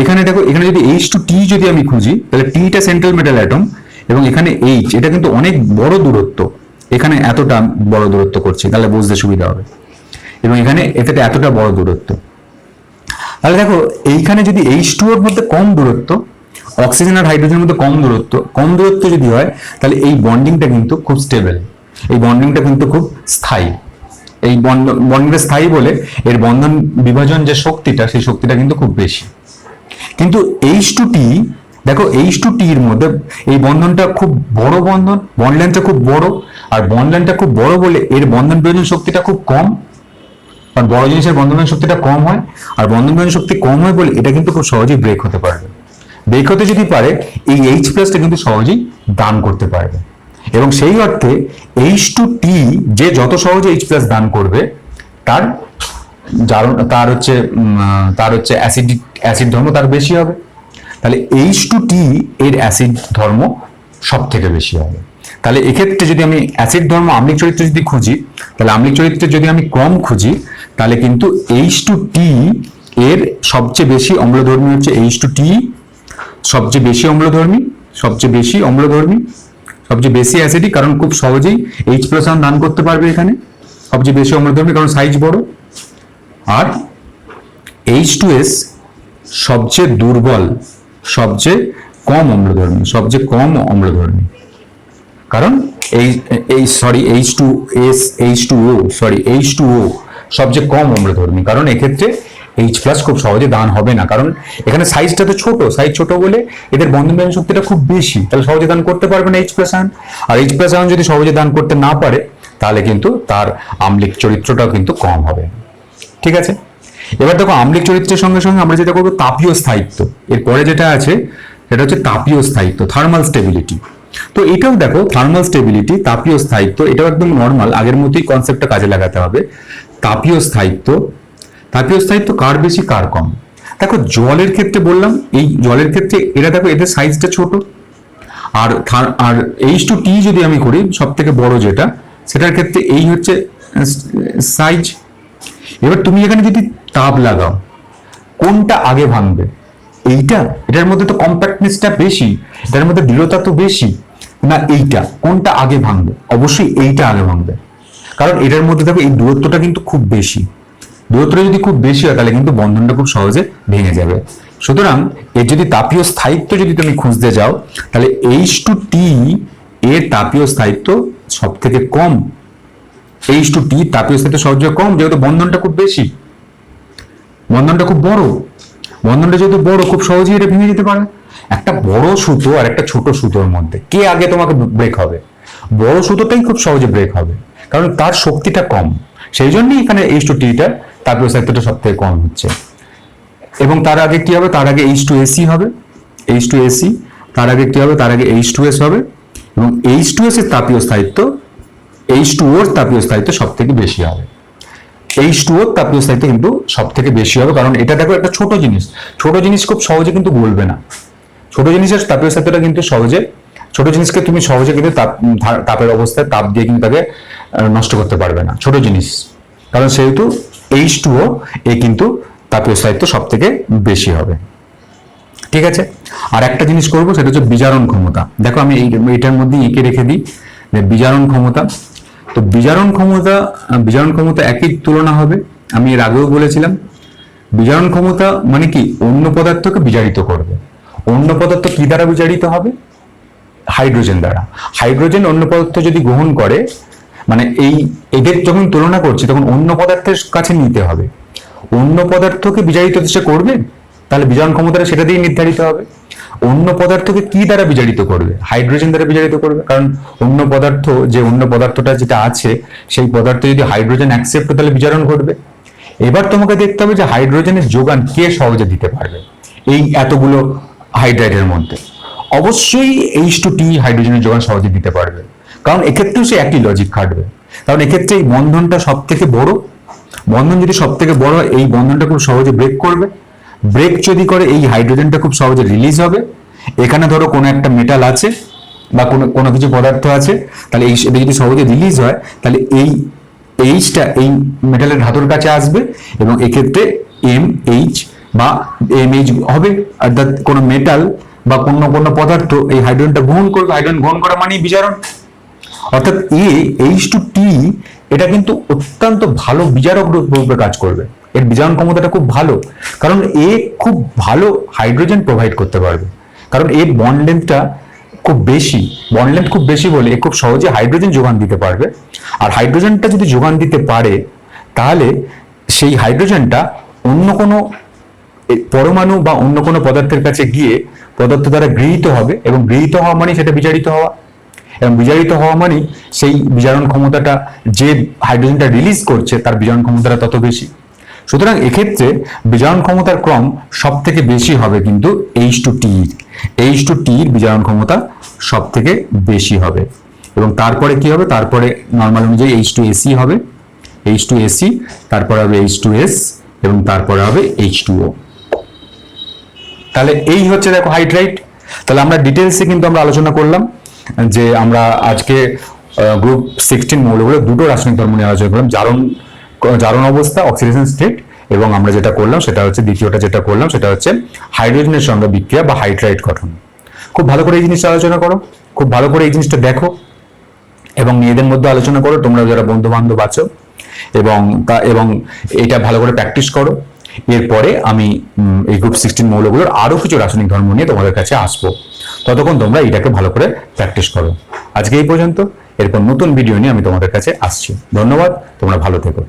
এখানে দেখো, এখানে যদি H2T যদি আমি খুঁজি, তাহলে T-টা সেন্ট্রাল মেটাল অ্যাটম এবং এখানে H, এটা কিন্তু অনেক বড় দূরত্ব, এখানে এতটা বড় দূরত্ব করছে, তাহলে বুঝতে সুবিধা হবে, এবং এখানে এতটা বড় দূরত্ব। তাহলে দেখো এইখানে যদি H2O-র মধ্যে কম দূরত্ব, অক্সিজেন আর হাইড্রোজেনের মধ্যে কম দূরত্ব যদি হয়, তাহলে এই বন্ডিংটা কিন্তু খুব স্টেবল, এই বন্ডিংটা কিন্তু খুব স্থায়ী। এই বন্ডিংটা স্থায়ী বলে এর বন্ধন বিভাজন যে শক্তিটা, সেই শক্তিটা কিন্তু খুব বেশি। কিন্তু H2T, দেখো H2T এর মধ্যে এই বন্ধনটা খুব বড় বন্ধন, বন্ড লেন্থটা খুব বড়, আর বন্ড লেন্থটা খুব বড় বলে এর বন্ধন বিভাজন শক্তিটা খুব কম, কারণ বড় জিনিসের বন্ধন শক্তিটা কম হয়, আর বন্ধন বিভাজন শক্তি কম হয় বলে এটা কিন্তু খুব সহজেই ব্রেক হতে পারবে। ব্রেক হতে যদি পারে, এই H+টা কিন্তু সহজেই দান করতে পারবে, এবং সেই অর্থে H2T যে যত সহজে H+ দান করবে তার হচ্ছে অ্যাসিড ধর্ম তার বেশি হবে, তাহলে H2T এর অ্যাসিড ধর্ম সব থেকে বেশি হবে। তাহলে এক্ষেত্রে যদি আমি অ্যাসিড ধর্ম আম্লিক চরিত্র যদি খুঁজি, তাহলে আম্লিক চরিত্রে যদি আমি ক্রম খুঁজি, তাহলে কিন্তু H2T এর সবচেয়ে বেশি অম্লধর্মী হচ্ছে H2T, সবচেয়ে বেশি অ্যাসিডিক, কারণ খুব সহজেই H+ আয়ন দান করতে পারবে, এখানে সবচেয়ে বেশি অম্লধর্মী কারণ সাইজ বড়। আর H2S সবচেয়ে দুর্বল, সবচেয়ে কম অম্লধর্মী, কারণ H2O সবচেয়ে কম অম্লধর্মী, কারণ এক্ষেত্রে H+ খুব সহজে দান হবে না, কারণ এখানে সাইজটা তো সাইজ ছোট বলে এদের বন্ধন বিভাজন শক্তিটা খুব বেশি, তাহলে সহজে দান করতে পারবে না H+ আয়ন। আর H+ আয়ন যদি সহজে দান করতে না পারে, তাহলে কিন্তু তার আম্লিক চরিত্রটাও কিন্তু কম হবে। ঠিক আছে, এবার দেখো আম্লিক চরিত্রের সঙ্গে সঙ্গে আমরা যেটা করবো তাপীয় স্থায়িত্ব, এরপরে যেটা আছে সেটা হচ্ছে তাপীয় স্থায়িত্ব, থার্মাল স্টেবিলিটি। তো এটাও দেখো থার্মাল স্টেবিলিটি, তাপীয় স্থায়িত্ব, এটাও একদম নর্মাল, আগের মতোই কনসেপ্টটা কাজে লাগাতে হবে। তাপীয় স্থায়িত্ব কার বেশি কার কম? দেখো জলের ক্ষেত্রে বললাম, এই জলের ক্ষেত্রে এরা দেখো এদের সাইজটা ছোট, আর H2T যদি আমি করি সব থেকে বড় যেটা, সেটার ক্ষেত্রে এই হচ্ছে সাইজ। এবার তুমি এখানে যদি তাপ লাগাও, কোনটা আগে ভাঙবে? এটার মধ্যে তো কম্প্যাক্টনেসটা বেশি, এটার মধ্যে দৃঢ়তা তো বেশি, না কোনটা আগে ভাঙবে? অবশ্যই এইটা আগে ভাঙবে, কারণ এটার মধ্যে দেখো এই দূরত্বটা কিন্তু খুব বেশি, দূরত্বটা যদি খুব বেশি হয় তাহলে কিন্তু বন্ধনটা খুব সহজে ভেঙে যাবে। সুতরাং এর যদি তাপীয় স্থায়িত্ব যদি তুমি খুঁজতে যাও, তাহলে H2T এর তাপীয় স্থায়িত্ব সব থেকে কম, H2T তাপীয় স্থায়িত্ব সবচেয়ে কম, যেহেতু বন্ধনটা খুব বেশি, বন্ধনটা খুব বড়, বন্ধনটা যেহেতু বড় খুব সহজেই এটা ভেঙে যেতে পারে। একটা বড় সুতো আর একটা ছোট সুতোর মধ্যে কে আগে তোমাকে ব্রেক হবে? বড় সুতোটাই খুব সহজে ব্রেক হবে, কারণ তার শক্তিটা কম, সেই জন্যই এখানে H2T-টার তাপীয় স্থায়িত্বটা সব থেকে কম হচ্ছে। এবং তার আগে কি হবে, তার আগে H2AC হবে, H2AC, তার আগে কি হবে, তার আগে H2S হবে, এবং H2S এর তাপীয় স্থায়িত্ব H2O এর তাপীয় স্থায়িত্ব সব থেকে বেশি হবে। H2O এর তাপীয় স্থায়িত্ব কিন্তু সব থেকে বেশি হবে, কারণ এটা দেখো একটা ছোট জিনিস, ছোট জিনিস খুব সহজে কিন্তু গলবে না। ছোট জিনিসের তাপীয় স্থায়িত্বটা কিন্তু সহজে, ছোট জিনিসকে তুমি সহজে কিন্তু তাপের অবস্থায় তাপ দিয়ে কিন্তু তাকে নষ্ট করতে পারবে না, ছোট জিনিস। কারণ সেহেতু H2O এ কিন্তু তাপীয় স্থায়িত্ব সব থেকে বেশি হবে। ঠিক আছে, আর একটা জিনিস করবো, সেটা হচ্ছে বিজারণ ক্ষমতা। দেখো আমি এইটার মধ্যে এঁকে রেখে দিই যে বিজারণ ক্ষমতা। তো বিজারণ ক্ষমতা একই তুলনা হবে। আমি এর আগেও বলেছিলাম, বিজারণ ক্ষমতা মানে কি, অন্য পদার্থকে বিজারিত করবে। অন্য পদার্থ কি দ্বারা বিজারিত হবে? হাইড্রোজেন দ্বারা। হাইড্রোজেন অন্য পদার্থ যদি গ্রহণ করে, মানে এদের যখন তুলনা করছি তখন অন্য পদার্থের কাছে নিতে হবে। অন্য পদার্থকে বিজারিত সে করবে, তাহলে বিজারণ ক্ষমতাটা সেটা দিয়ে নির্ধারিত হবে। অন্য পদার্থকে কি দ্বারা বিজারিত করবে? হাইড্রোজেন দ্বারা বিজারিত করবে, কারণ অন্য পদার্থটা যেটা আছে সেই পদার্থ যদি হাইড্রোজেন অ্যাকসেপ্ট করে তাহলে বিজারণ ঘটবে। এবার তোমাকে দেখতে হবে যে হাইড্রোজেনের যোগান কে সহজে দিতে পারবে এই এতগুলো হাইড্রাইডের মধ্যে। অবশ্যই H2T হাইড্রোজেনের যোগান সহজে দিতে পারবে, কারণ এক্ষেত্রেও সে একই লজিক খাটবে। কারণ এক্ষেত্রে এই বন্ধনটা সব থেকে বড়, বন্ধন যদি সব থেকে বড় হয় এই বন্ধনটা খুব সহজে ব্রেক করবে। ব্রেক যদি করে এই হাইড্রোজেনটা খুব সহজে রিলিজ হবে। এখানে ধরো কোনো একটা মেটাল আছে বা কোনো কিছু পদার্থ আছে, তাহলে এটা যদি সহজে রিলিজ হয় তাহলে এই এইচটা এই মেটালের ধাতুর কাছে আসবে, এবং এক্ষেত্রে MH বা MH হবে। অর্থাৎ কোনো মেটাল বা কোনো পদার্থ এই হাইড্রোজেনটা গ্রহণ করবে। হাইড্রোজেন গ্রহণ করা মানেই বিজারণ। অর্থাৎ H2T এটা কিন্তু অত্যন্ত ভালো বিজারক রূপে কাজ করবে। এর বিজারণ ক্ষমতাটা খুব ভালো, কারণ খুব ভালো হাইড্রোজেন প্রোভাইড করতে পারবে। কারণ বন্ড লেন্থটা খুব বেশি, বন্ড লেন্থ খুব বেশি বলে খুব সহজে হাইড্রোজেন যোগান দিতে পারবে। আর হাইড্রোজেনটা যদি যোগান দিতে পারে তাহলে সেই হাইড্রোজেনটা অন্য কোনো পরমাণু বা অন্য কোনো পদার্থের কাছে গিয়ে পদার্থ দ্বারা গৃহীত হবে, এবং গৃহীত হওয়া মানে সেটা বিজারিত হওয়া, এবং বিজারিত হওয়া মানে সেই বিজারণ ক্ষমতাটা যে হাইড্রোজেনটা রিলিজ করছে তার বিজারণ ক্ষমতাটা তত বেশি। সুতরাং এক্ষেত্রে বিজারণ ক্ষমতার ক্রম সব থেকে বেশি হবে কিন্তু H2T এর বিজারণ ক্ষমতা সব থেকে বেশি হবে। এবং তারপরে কি হবে, তারপরে নর্মাল অনুযায়ী H2AC হবে, H2AC, তারপরে হবে H2S, এবং তারপরে হবে H2O। তাহলে এই হচ্ছে দেখো হাইড্রাইড। তাহলে আমরা ডিটেলসে কিন্তু আমরা আলোচনা করলাম যে আমরা আজকে গ্রুপ 16 মৌলগুলো দুটো রাসায়নিক ধর্ম নিয়ে আলোচনা করলাম, জারণ অবস্থা, অক্সিডেশন স্টেট, এবং আমরা যেটা করলাম সেটা হচ্ছে দ্বিতীয়টা যেটা করলাম সেটা হচ্ছে হাইড্রোজেনের সঙ্গে বিক্রিয়া বা হাইড্রাইড গঠন। খুব ভালো করে এই জিনিসটা আলোচনা করো, খুব ভালো করে এই জিনিসটা দেখো, এবং নিজেদের মধ্যে আলোচনা করো তোমরা যারা বন্ধু বান্ধব আছো, এবং এটা ভালো করে প্র্যাকটিস করো। এরপরে আমি এই গ্রুপ 16 মৌলগুলোর আরো কিছু রাসায়নিক ধর্ম নিয়ে তোমাদের কাছে আসবো। ততক্ষণ তোমরা এটাকে ভালো করে প্র্যাকটিস করো। আজকে এই পর্যন্ত, এরপর নতুন ভিডিও নিয়ে আমি তোমাদের কাছে আসছি। ধন্যবাদ, তোমরা ভালো থেকো।